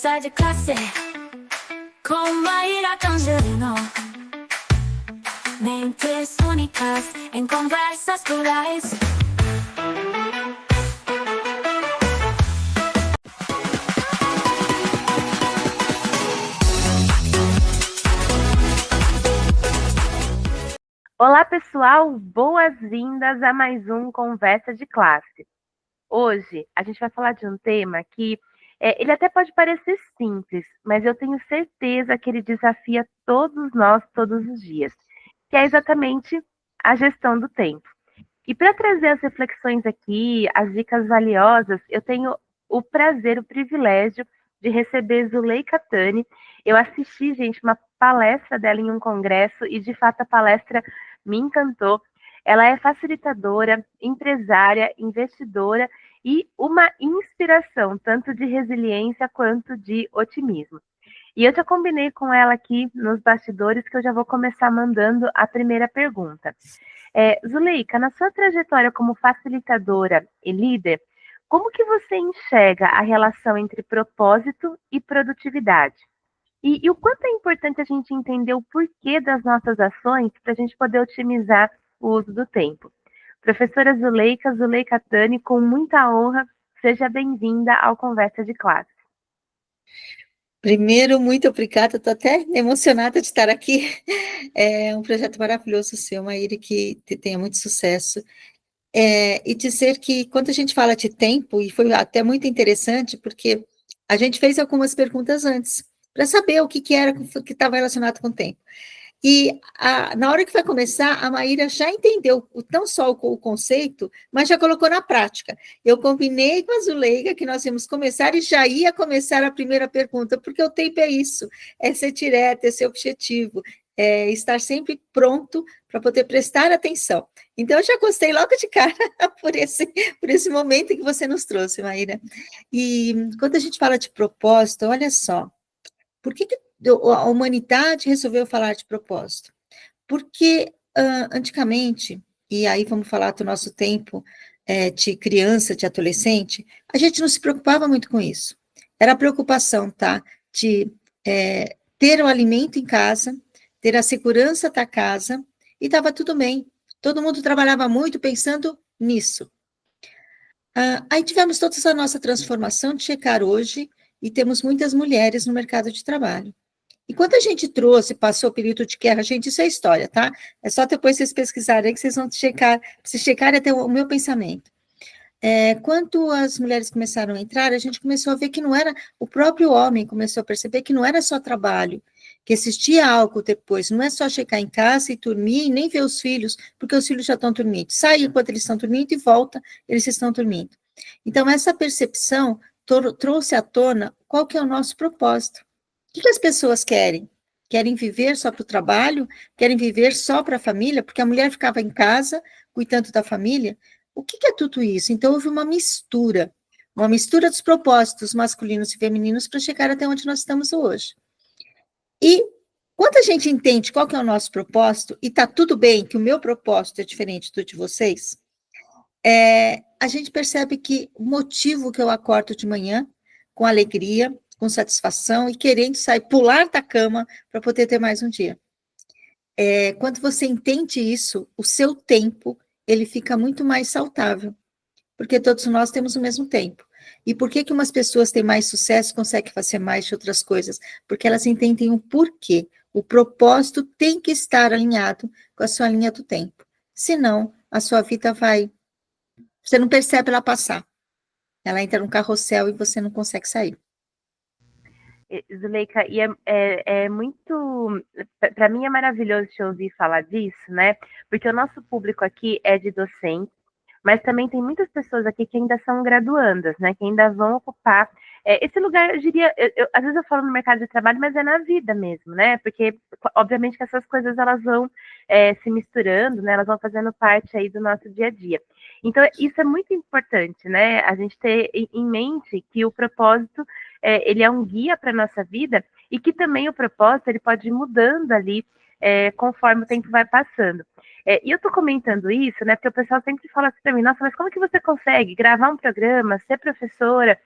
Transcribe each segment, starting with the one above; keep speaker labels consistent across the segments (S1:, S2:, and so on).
S1: Conversa de classe com Maíra Tangerino. Mentes únicas em conversas plurais.
S2: Olá, pessoal! Boas-vindas a mais um Conversa de Classe. Hoje, a gente vai falar de um tema que ele até pode parecer simples, mas eu tenho certeza que ele desafia todos nós, todos os dias, que é exatamente a gestão do tempo. E para trazer as reflexões aqui, as dicas valiosas, eu tenho o prazer, o privilégio de receber Zuleika Tani. Eu assisti, gente, uma palestra dela em um congresso e, de fato, a palestra me encantou. Ela é facilitadora, empresária, investidora e uma inspiração, tanto de resiliência quanto de otimismo. E eu já combinei com ela aqui nos bastidores que eu já vou começar mandando a primeira pergunta. Zuleika, na sua trajetória como facilitadora e líder, como que você enxerga a relação entre propósito e produtividade? E o quanto é importante a gente entender o porquê das nossas ações para a gente poder otimizar o uso do tempo. Professora Zuleika Tani, com muita honra, seja bem-vinda ao Conversa de Classe.
S3: Primeiro, muito obrigada, estou até emocionada de estar aqui. É um projeto maravilhoso seu, Maíra, que tenha muito sucesso. E dizer que quando a gente fala de tempo, e foi até muito interessante, porque a gente fez algumas perguntas antes, para saber o que era que estava relacionado com o tempo. E na hora que vai começar, a Maíra já entendeu não só o conceito, mas já colocou na prática. Eu combinei com a Zuleika que nós íamos começar e já ia começar a primeira pergunta, porque o tempo é isso, é ser direto, é ser objetivo, é estar sempre pronto para poder prestar atenção. Então, eu já gostei logo de cara por esse momento que você nos trouxe, Maíra. E quando a gente fala de propósito, olha só, por que a humanidade resolveu falar de propósito? Porque antigamente, e aí vamos falar do nosso tempo de criança, de adolescente, a gente não se preocupava muito com isso. Era a preocupação, tá, de ter o alimento em casa, ter a segurança da casa, e estava tudo bem. Todo mundo trabalhava muito pensando nisso. Aí tivemos toda essa nossa transformação de chegar hoje, e temos muitas mulheres no mercado de trabalho. E quando a gente passou o período de guerra, gente, isso é história, tá? É só depois vocês pesquisarem que vocês vão checar, se checarem até o meu pensamento. Quando as mulheres começaram a entrar, a gente começou a ver que não era, o próprio homem começou a perceber que não era só trabalho, que existia algo depois, não é só chegar em casa e dormir, e nem ver os filhos, porque os filhos já estão dormindo. Sai enquanto eles estão dormindo e volta, eles estão dormindo. Então, essa percepção trouxe à tona qual que é o nosso propósito. O que as pessoas querem? Querem viver só para o trabalho? Querem viver só para a família? Porque a mulher ficava em casa, cuidando da família? O que é tudo isso? Então, houve uma mistura dos propósitos masculinos e femininos para chegar até onde nós estamos hoje. E quando a gente entende qual que é o nosso propósito, e está tudo bem que o meu propósito é diferente do de vocês, a gente percebe que o motivo que eu acordo de manhã, com alegria, com satisfação e querendo sair, pular da cama para poder ter mais um dia. Quando você entende isso, o seu tempo, ele fica muito mais saudável, porque todos nós temos o mesmo tempo. E por que umas pessoas têm mais sucesso, conseguem fazer mais de outras coisas? Porque elas entendem o porquê. O propósito tem que estar alinhado com a sua linha do tempo. Senão, a sua vida você não percebe ela passar. Ela entra no carrossel e você não consegue sair.
S2: Zuleika, e é muito, para mim é maravilhoso te ouvir falar disso, né? Porque o nosso público aqui é de docentes, mas também tem muitas pessoas aqui que ainda são graduandas, né? Que ainda vão ocupar esse lugar, eu diria, às vezes eu falo no mercado de trabalho, mas é na vida mesmo, né? Porque, obviamente, que essas coisas elas vão se misturando, né? Elas vão fazendo parte aí do nosso dia a dia. Então, isso é muito importante, né? A gente ter em mente que o propósito ele é um guia para a nossa vida e que também o propósito ele pode ir mudando ali conforme o tempo vai passando. E eu tô comentando isso, né, porque o pessoal sempre fala assim para mim, nossa, mas como que você consegue gravar um programa, ser professora,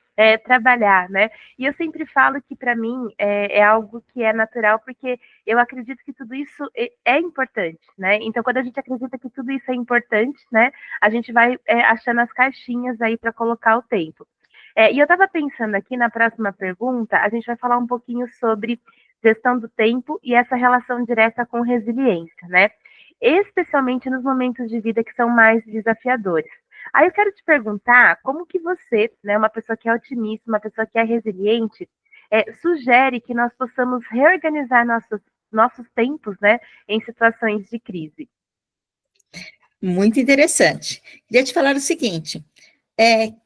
S2: trabalhar, né? E eu sempre falo que para mim é algo que é natural, porque eu acredito que tudo isso é importante, né? Então, quando a gente acredita que tudo isso é importante, né, a gente vai achando as caixinhas aí para colocar o tempo. E eu estava pensando aqui na próxima pergunta, a gente vai falar um pouquinho sobre gestão do tempo e essa relação direta com resiliência, né? Especialmente nos momentos de vida que são mais desafiadores. Aí eu quero te perguntar como que você, né, uma pessoa que é otimista, uma pessoa que é resiliente, sugere que nós possamos reorganizar nossos tempos, né, em situações de crise.
S3: Muito interessante. Queria te falar o seguinte: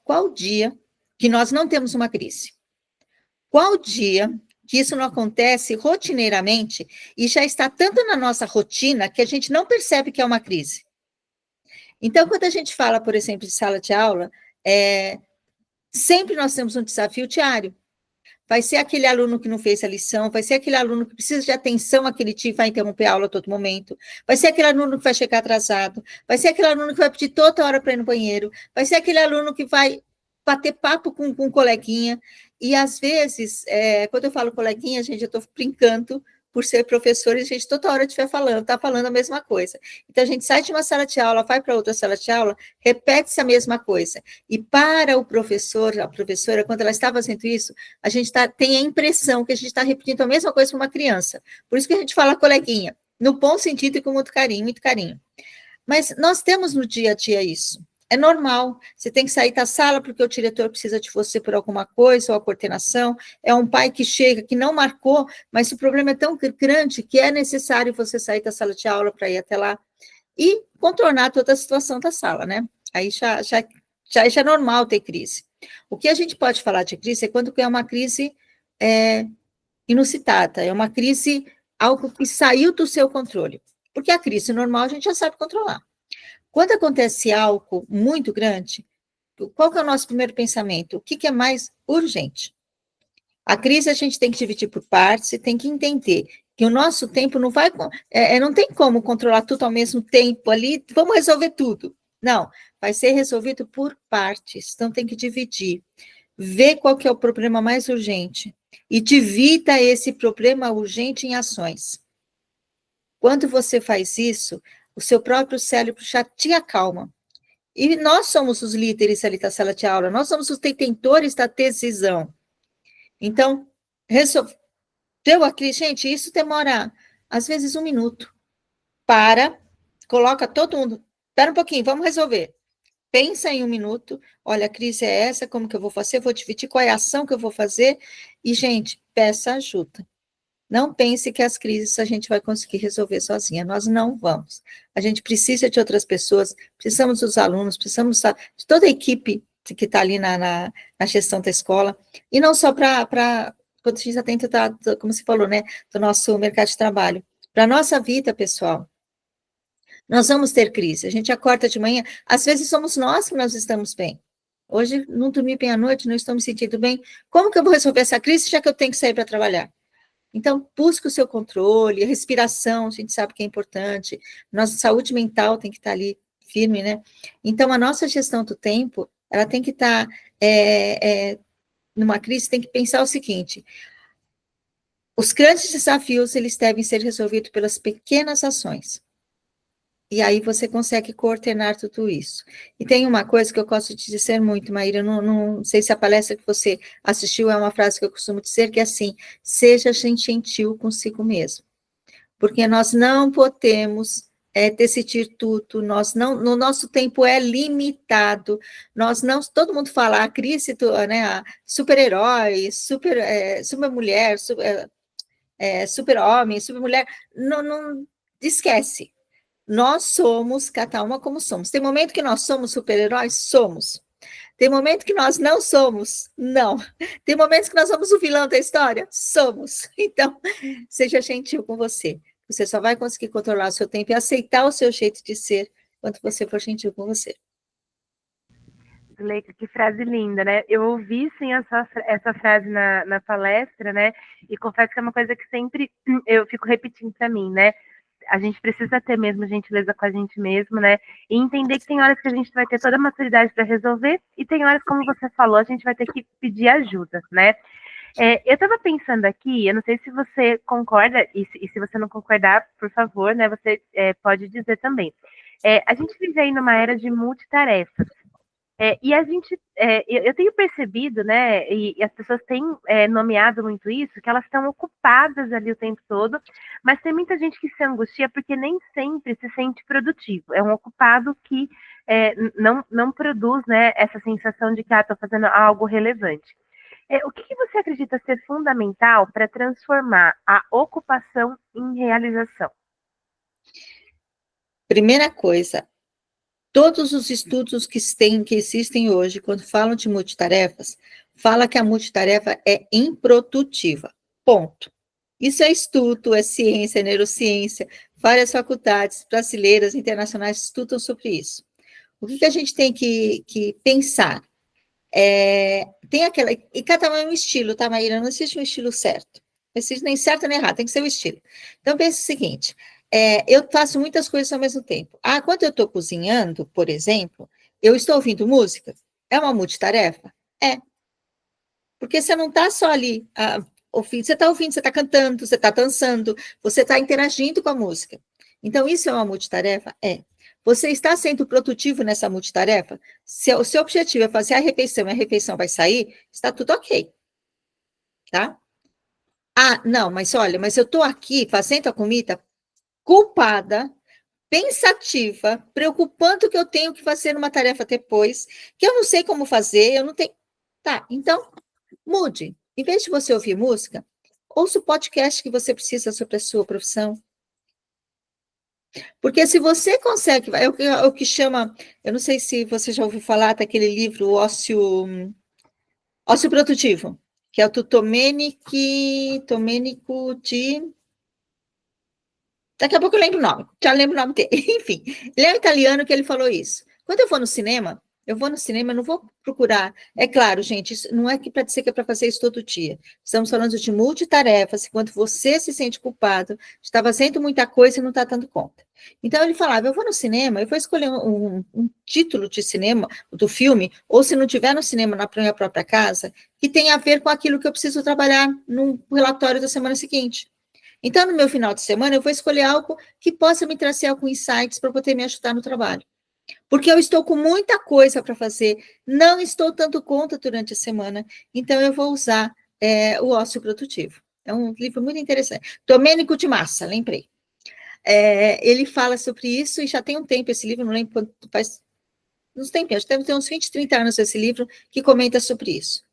S3: qual dia que nós não temos uma crise? Qual dia que isso não acontece rotineiramente e já está tanto na nossa rotina que a gente não percebe que é uma crise? Então, quando a gente fala, por exemplo, de sala de aula, sempre nós temos um desafio diário. Vai ser aquele aluno que não fez a lição, vai ser aquele aluno que precisa de atenção àquele tio, vai interromper a aula a todo momento, vai ser aquele aluno que vai chegar atrasado, vai ser aquele aluno que vai pedir toda hora para ir no banheiro, vai ser aquele aluno que vai bater papo com um coleguinha, e às vezes, quando eu falo coleguinha, gente, eu estou brincando por ser professora, e a gente toda hora estiver falando, está falando a mesma coisa. Então, a gente sai de uma sala de aula, vai para outra sala de aula, repete-se a mesma coisa. E para o professor, a professora, quando ela está fazendo isso, a gente tem a impressão que a gente está repetindo a mesma coisa para uma criança. Por isso que a gente fala coleguinha, no bom sentido e com muito carinho, muito carinho. Mas nós temos no dia a dia isso. É normal, você tem que sair da sala porque o diretor precisa de você por alguma coisa, ou a coordenação, é um pai que chega, que não marcou, mas o problema é tão grande que é necessário você sair da sala de aula para ir até lá e contornar toda a situação da sala, né? Aí já é normal ter crise. O que a gente pode falar de crise é quando é uma crise inusitada, é uma crise, algo que saiu do seu controle. Porque a crise normal a gente já sabe controlar. Quando acontece algo muito grande, qual que é o nosso primeiro pensamento? O que é mais urgente? A crise a gente tem que dividir por partes e tem que entender que o nosso tempo não vai... não tem como controlar tudo ao mesmo tempo ali, vamos resolver tudo. Não, vai ser resolvido por partes, então tem que dividir. Ver qual que é o problema mais urgente e divida esse problema urgente em ações. Quando você faz isso, o seu próprio cérebro já te acalma. E nós somos os líderes ali da sala de aula, nós somos os detentores da decisão. Então, deu a crise, gente, isso demora, às vezes, 1 minuto. Coloca todo mundo, espera um pouquinho, vamos resolver. Pensa em 1 minuto, olha, a crise é essa, como que eu vou fazer? Vou dividir qual é a ação que eu vou fazer. E, gente, peça ajuda. Não pense que as crises a gente vai conseguir resolver sozinha, nós não vamos. A gente precisa de outras pessoas, precisamos dos alunos, precisamos de toda a equipe que está ali na gestão da escola, e não só para quando a gente está dentro, como você falou, né, do nosso mercado de trabalho, para a nossa vida pessoal. Nós vamos ter crise, a gente acorda de manhã, às vezes somos nós que nós estamos bem. Hoje não dormi bem à noite, não estou me sentindo bem, como que eu vou resolver essa crise, já que eu tenho que sair para trabalhar? Então, busque o seu controle, a respiração, a gente sabe que é importante, nossa saúde mental tem que estar ali firme, né? Então, a nossa gestão do tempo, ela tem que estar, numa crise, tem que pensar o seguinte, os grandes desafios, eles devem ser resolvidos pelas pequenas ações. E aí você consegue coordenar tudo isso. E tem uma coisa que eu gosto de dizer muito, Maíra, não sei se a palestra que você assistiu é uma frase que eu costumo dizer, que é assim, seja gentil consigo mesmo. Porque nós não podemos decidir tudo, no nosso tempo é limitado, todo mundo fala, a crise, né, super-herói, super mulher, super-homem, super-mulher, não esquece. Nós somos cada uma como somos. Tem momento que nós somos super-heróis? Somos. Tem momento que nós não somos? Não. Tem momentos que nós somos o vilão da história? Somos. Então, seja gentil com você. Você só vai conseguir controlar o seu tempo e aceitar o seu jeito de ser quando você for gentil com você.
S2: Zuleika, que frase linda, né? Eu ouvi, sim, essa frase na palestra, né? E confesso que é uma coisa que sempre eu fico repetindo para mim, né? a gente precisa ter mesmo gentileza com a gente mesmo, né? E entender que tem horas que a gente vai ter toda a maturidade para resolver, e tem horas, como você falou, a gente vai ter que pedir ajuda, né? Eu estava pensando aqui, eu não sei se você concorda, e se você não concordar, por favor, né, você pode dizer também. A gente vive aí numa era de multitarefas. E a gente, eu tenho percebido, né, e as pessoas têm nomeado muito isso, que elas estão ocupadas ali o tempo todo, mas tem muita gente que se angustia porque nem sempre se sente produtivo. É um ocupado que não produz, né, essa sensação de que estou fazendo algo relevante. O que você acredita ser fundamental para transformar a ocupação em realização?
S3: Primeira coisa, todos os estudos que existem hoje, quando falam de multitarefas, fala que a multitarefa é improdutiva. Ponto. Isso é estudo, é ciência, é neurociência. Várias faculdades brasileiras, internacionais estudam sobre isso. O que a gente tem que pensar? Tem aquela... E cada um é um estilo, tá, Maíra? Não existe um estilo certo. Não existe nem certo nem errado, tem que ser o estilo. Então, pense o seguinte... eu faço muitas coisas ao mesmo tempo. Quando eu estou cozinhando, por exemplo, eu estou ouvindo música. É uma multitarefa? É. Porque você não está só ali ouvindo, você está cantando, você está dançando, você está interagindo com a música. Então, isso é uma multitarefa? É. Você está sendo produtivo nessa multitarefa? Se o seu objetivo é fazer a refeição e a refeição vai sair, está tudo ok. Tá? Não, mas olha, mas eu estou aqui fazendo a comida culpada, pensativa, preocupando que eu tenho que fazer uma tarefa depois, que eu não sei como fazer, eu não tenho... Tá, então, mude. Em vez de você ouvir música, ouça o podcast que você precisa sobre a sua profissão. Porque se você consegue... É o que chama... Eu não sei se você já ouviu falar daquele livro Ócio Produtivo, que é o do Domênico de... Daqui a pouco eu lembro o nome, já lembro o nome dele. Enfim, ele é um italiano que ele falou isso. Quando eu vou no cinema, eu não vou procurar. É claro, gente, isso não é para dizer que é para fazer isso todo dia. Estamos falando de multitarefas, quando você se sente culpado, está fazendo muita coisa e não está dando conta. Então, ele falava, eu vou no cinema, eu vou escolher um título de cinema, do filme, ou se não tiver no cinema, na minha própria casa, que tenha a ver com aquilo que eu preciso trabalhar no relatório da semana seguinte. Então, no meu final de semana, eu vou escolher algo que possa me trazer alguns insights para poder me ajudar no trabalho. Porque eu estou com muita coisa para fazer, não estou dando conta durante a semana, então eu vou usar o ócio produtivo. É um livro muito interessante. Domênico de Massa, lembrei. Ele fala sobre isso, e já tem um tempo esse livro, não lembro quanto faz... Uns tempos, acho que deve ter uns 20, 30 anos esse livro, que comenta sobre isso.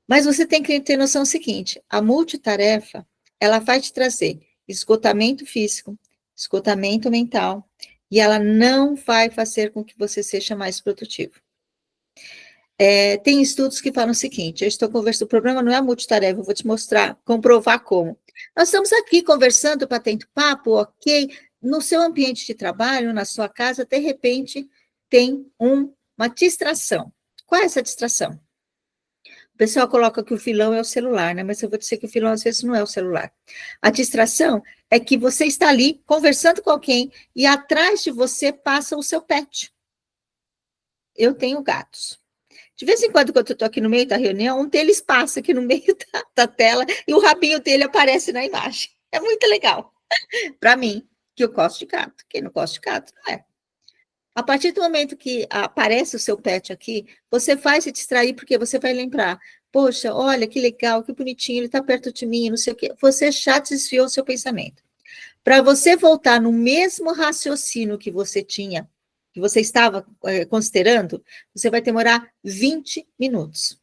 S3: Mas você tem que ter noção seguinte, a multitarefa, ela vai te trazer esgotamento físico, esgotamento mental, e ela não vai fazer com que você seja mais produtivo. Tem estudos que falam o seguinte, eu estou conversando, o problema não é a multitarefa, eu vou te mostrar, comprovar como. Nós estamos aqui conversando, batendo papo, ok, no seu ambiente de trabalho, na sua casa, de repente, tem uma distração. Qual é essa distração? O pessoal coloca que o vilão é o celular, né? Mas eu vou dizer que o vilão, às vezes, não é o celular. A distração é que você está ali conversando com alguém e atrás de você passa o seu pet. Eu tenho gatos. De vez em quando eu estou aqui no meio da reunião, um deles passa aqui no meio da tela e o rabinho dele aparece na imagem. É muito legal. Para mim, que eu gosto de gato. Quem não gosta de gato, não é. A partir do momento que aparece o seu pet aqui, você vai se distrair, porque você vai lembrar, poxa, olha que legal, que bonitinho, ele está perto de mim, não sei o quê. Você já desviou o seu pensamento. Para você voltar no mesmo raciocínio que você tinha, que você estava considerando, você vai demorar 20 minutos.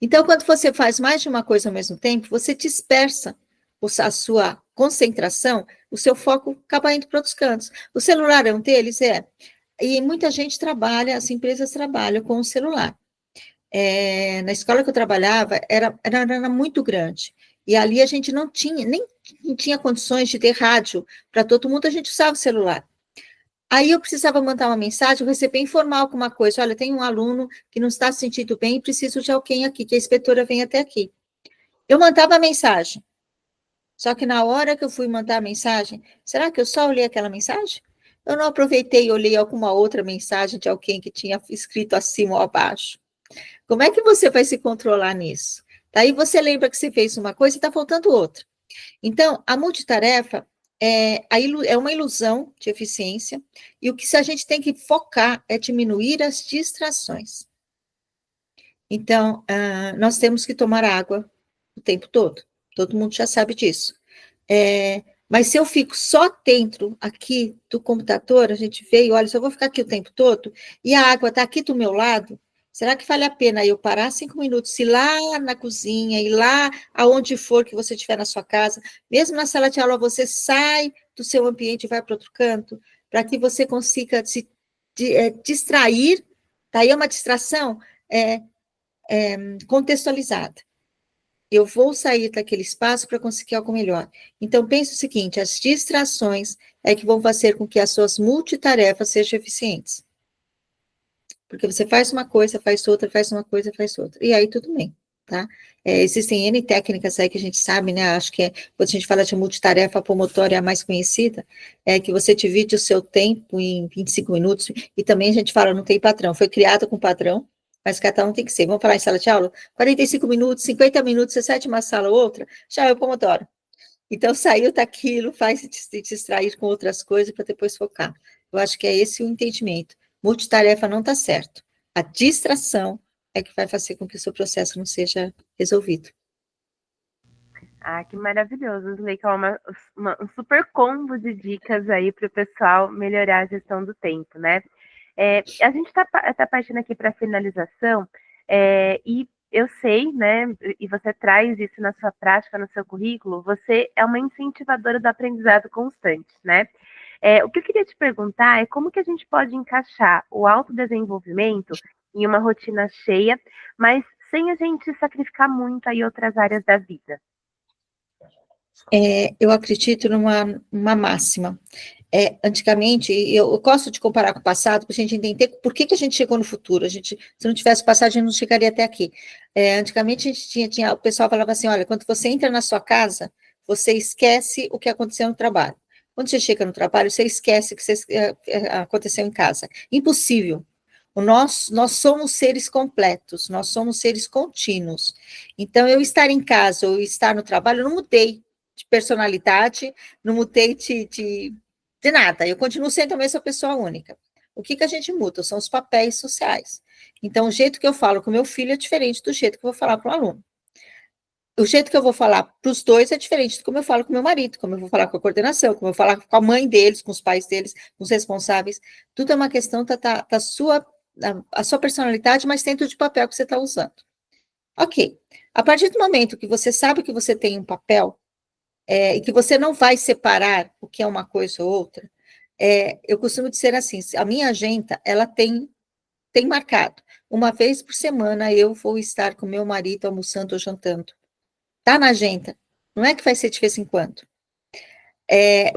S3: Então, quando você faz mais de uma coisa ao mesmo tempo, você dispersa a sua concentração, o seu foco acaba indo para outros cantos. O celular é um deles? E muita gente trabalha, as empresas trabalham com o celular. Na escola que eu trabalhava, era muito grande. E ali a gente nem tinha condições de ter rádio para todo mundo, a gente usava o celular. Aí eu precisava mandar uma mensagem, eu recebi informar alguma coisa. Olha, tem um aluno que não está se sentindo bem e preciso de alguém aqui, que a inspetora venha até aqui. Eu mandava a mensagem. Só que na hora que eu fui mandar a mensagem, será que eu só olhei aquela mensagem? Eu não aproveitei e olhei alguma outra mensagem de alguém que tinha escrito acima ou abaixo. Como é que você vai se controlar nisso? Daí você lembra que você fez uma coisa e está faltando outra. Então, a multitarefa é uma ilusão de eficiência, e o que a gente tem que focar é diminuir as distrações. Então, nós temos que tomar água o tempo todo mundo já sabe disso. Mas se eu fico só dentro aqui do computador, a gente vê e olha, se eu vou ficar aqui o tempo todo, e a água está aqui do meu lado, será que vale a pena eu parar 5 minutos, ir lá na cozinha, ir lá aonde for que você estiver na sua casa, mesmo na sala de aula, você sai do seu ambiente e vai para outro canto, para que você consiga se distrair, daí é uma distração contextualizada. Eu vou sair daquele espaço para conseguir algo melhor. Então, pense o seguinte, as distrações é que vão fazer com que as suas multitarefas sejam eficientes. Porque você faz uma coisa, faz outra, faz uma coisa, faz outra. E aí, tudo bem, tá? Existem N técnicas aí que a gente sabe, né? Acho que quando a gente fala de multitarefa, a Pomodoro é a mais conhecida, é que você divide o seu tempo em 25 minutos, e também a gente fala, não tem patrão, foi criado com padrão, mas cada um tem que ser. Vamos falar em sala de aula? 45 minutos, 50 minutos, você sai de uma sala ou outra, já é o Pomodoro. Então, saiu daquilo, faz se distrair com outras coisas para depois focar. Eu acho que é esse o entendimento. Multitarefa não está certo. A distração é que vai fazer com que o seu processo não seja resolvido.
S2: Ah, que maravilhoso, Zuleika, um super combo de dicas aí para o pessoal melhorar a gestão do tempo, né? A gente tá partindo aqui para a finalização, e eu sei, né, e você traz isso na sua prática, no seu currículo, você é uma incentivadora do aprendizado constante, né? O que eu queria te perguntar é como que a gente pode encaixar o autodesenvolvimento em uma rotina cheia, mas sem a gente sacrificar muito aí outras áreas da vida.
S3: Eu acredito numa máxima. Antigamente, eu gosto de comparar com o passado, para a gente entender por que a gente chegou no futuro. Se não tivesse passado, a gente não chegaria até aqui. Antigamente, a gente o pessoal falava assim, olha, quando você entra na sua casa, você esquece o que aconteceu no trabalho. Quando você chega no trabalho, você esquece o que aconteceu em casa. Impossível. Nós somos seres completos, nós somos seres contínuos. Então, eu estar em casa ou estar no trabalho, eu não mudei de personalidade, não mudei de nada, eu continuo sendo a mesma pessoa única. O que a gente muda? São os papéis sociais. Então, o jeito que eu falo com meu filho é diferente do jeito que eu vou falar para o aluno. O jeito que eu vou falar para os dois é diferente do como eu falo com meu marido, como eu vou falar com a coordenação, como eu vou falar com a mãe deles, com os pais deles, com os responsáveis. Tudo é uma questão da sua personalidade, mas dentro de papel que você está usando. Ok. A partir do momento que você sabe que você tem um papel, e que você não vai separar o que é uma coisa ou outra, eu costumo dizer assim, a minha agenda, ela tem marcado. Uma vez por semana eu vou estar com meu marido almoçando ou jantando. Está na agenda. Não é que vai ser de vez em quando.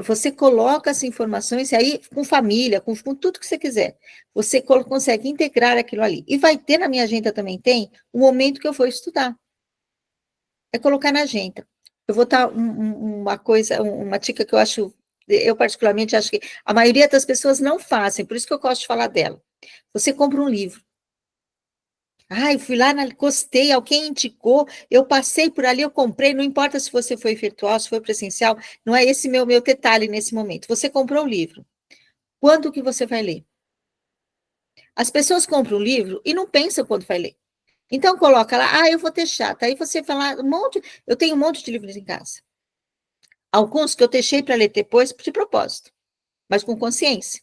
S3: Você coloca as informações, e aí com família, com tudo que você quiser, você consegue integrar aquilo ali. E vai ter na minha agenda também, tem o momento que eu vou estudar. É colocar na agenda. Eu vou dar uma dica que eu particularmente acho que a maioria das pessoas não fazem, por isso que eu gosto de falar dela. Você compra um livro. Eu fui lá, gostei, alguém indicou, eu passei por ali, eu comprei, não importa se você foi virtual, se foi presencial, não é esse meu detalhe nesse momento. Você comprou o livro. Quando que você vai ler? As pessoas compram o livro e não pensam quando vai ler. Então, coloca lá, eu vou deixar, tá? Aí você fala, eu tenho um monte de livros em casa. Alguns que eu deixei para ler depois, de propósito, mas com consciência.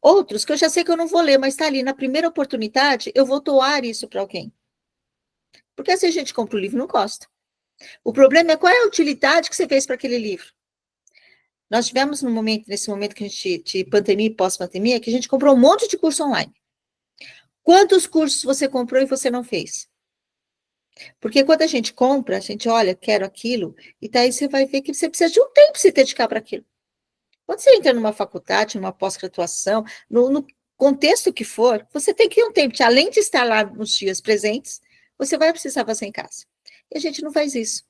S3: Outros que eu já sei que eu não vou ler, mas está ali, na primeira oportunidade, eu vou doar isso para alguém. Porque às vezes a gente compra o livro e não gosta. O problema é qual é a utilidade que você fez para aquele livro. Nós tivemos nesse momento que a gente, de pandemia e pós-pandemia, que a gente comprou um monte de curso online. Quantos cursos você comprou e você não fez? Porque quando a gente compra, a gente olha, quero aquilo, e daí você vai ver que você precisa de um tempo para se dedicar para aquilo. Quando você entra numa faculdade, numa pós-graduação, no contexto que for, você tem que ter um tempo, além de estar lá nos dias presentes, você vai precisar fazer em casa. E a gente não faz isso.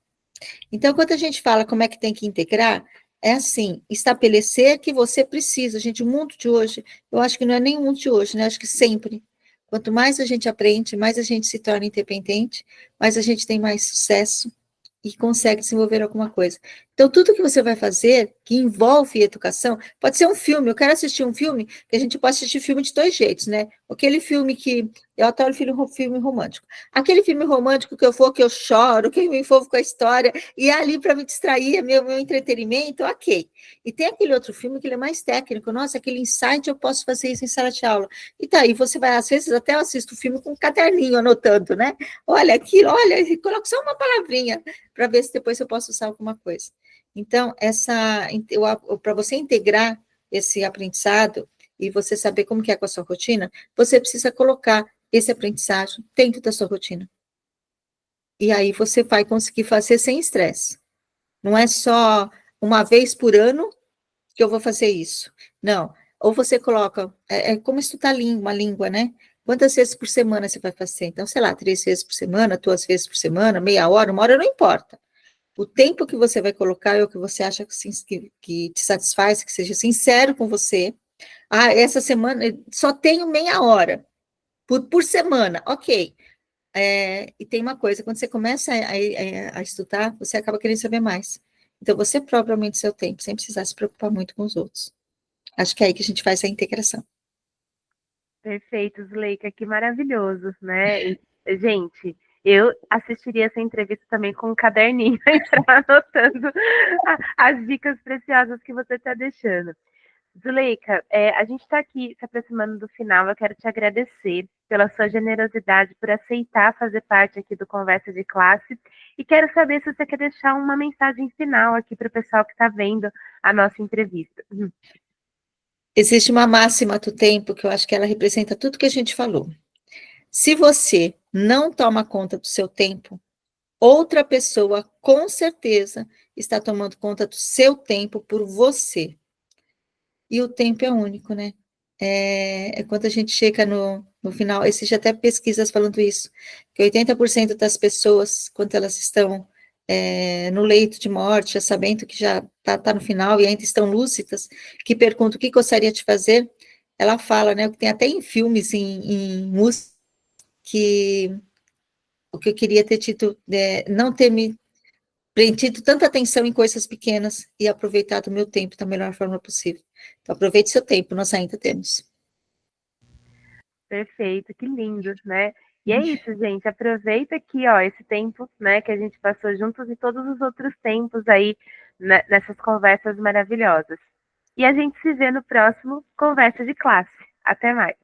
S3: Então, quando a gente fala como é que tem que integrar, é assim, estabelecer que você precisa. Gente, o mundo de hoje, eu acho que não é nem o mundo de hoje, né? Eu acho que sempre. Quanto mais a gente aprende, mais a gente se torna independente, mais a gente tem mais sucesso e consegue desenvolver alguma coisa. Então, tudo que você vai fazer que envolve educação, pode ser um filme, eu quero assistir um filme, que a gente pode assistir filme de dois jeitos, né? Aquele filme que, eu adoro filme romântico, aquele filme romântico que eu for, que eu choro, que eu me envolvo com a história, e é ali para me distrair, é meu entretenimento, ok. E tem aquele outro filme que ele é mais técnico, nossa, aquele insight, eu posso fazer isso em sala de aula. E tá aí, você vai, às vezes, até eu assisto o filme com um caderninho anotando, né? Olha aquilo, olha, e coloco só uma palavrinha, para ver se depois eu posso usar alguma coisa. Então, para você integrar esse aprendizado e você saber como que é com a sua rotina, você precisa colocar esse aprendizagem dentro da sua rotina. E aí você vai conseguir fazer sem estresse. Não é só uma vez por ano que eu vou fazer isso. Não. Ou você coloca, é como estudar uma língua, né? Quantas vezes por semana você vai fazer? Então, sei lá, 3 vezes por semana, 2 vezes por semana, meia hora, uma hora, não importa. O tempo que você vai colocar é o que você acha que te satisfaz, que seja sincero com você. Ah, essa semana só tenho meia hora por semana, ok. E tem uma coisa, quando você começa a estudar, você acaba querendo saber mais. Então, você propriamente seu tempo, sem precisar se preocupar muito com os outros. Acho que é aí que a gente faz a integração.
S2: Perfeito, Zuleika, que maravilhoso, né? Gente, eu assistiria essa entrevista também com um caderninho para anotando as dicas preciosas que você está deixando. Zuleika, a gente está aqui se aproximando do final. Eu quero te agradecer pela sua generosidade, por aceitar fazer parte aqui do Conversa de Classe. E quero saber se você quer deixar uma mensagem final aqui para o pessoal que está vendo a nossa entrevista.
S3: Existe uma máxima do tempo que eu acho que ela representa tudo que a gente falou. Se você não toma conta do seu tempo, outra pessoa, com certeza, está tomando conta do seu tempo por você. E o tempo é único, né? Quando a gente chega no final, existe até pesquisas falando isso, que 80% das pessoas, quando elas estão no leito de morte, já sabendo que já está no final e ainda estão lúcidas, que perguntam o que gostaria de fazer, ela fala, né? Tem até em filmes, em música, que o que eu queria ter tido, não ter me prendido tanta atenção em coisas pequenas e aproveitado o meu tempo da melhor forma possível. Então, aproveite seu tempo, nós ainda temos.
S2: Perfeito, que lindo, né? E é isso, gente. Aproveita aqui, ó, esse tempo, né, que a gente passou juntos e todos os outros tempos aí nessas conversas maravilhosas. E a gente se vê no próximo Conversa de Classe. Até mais.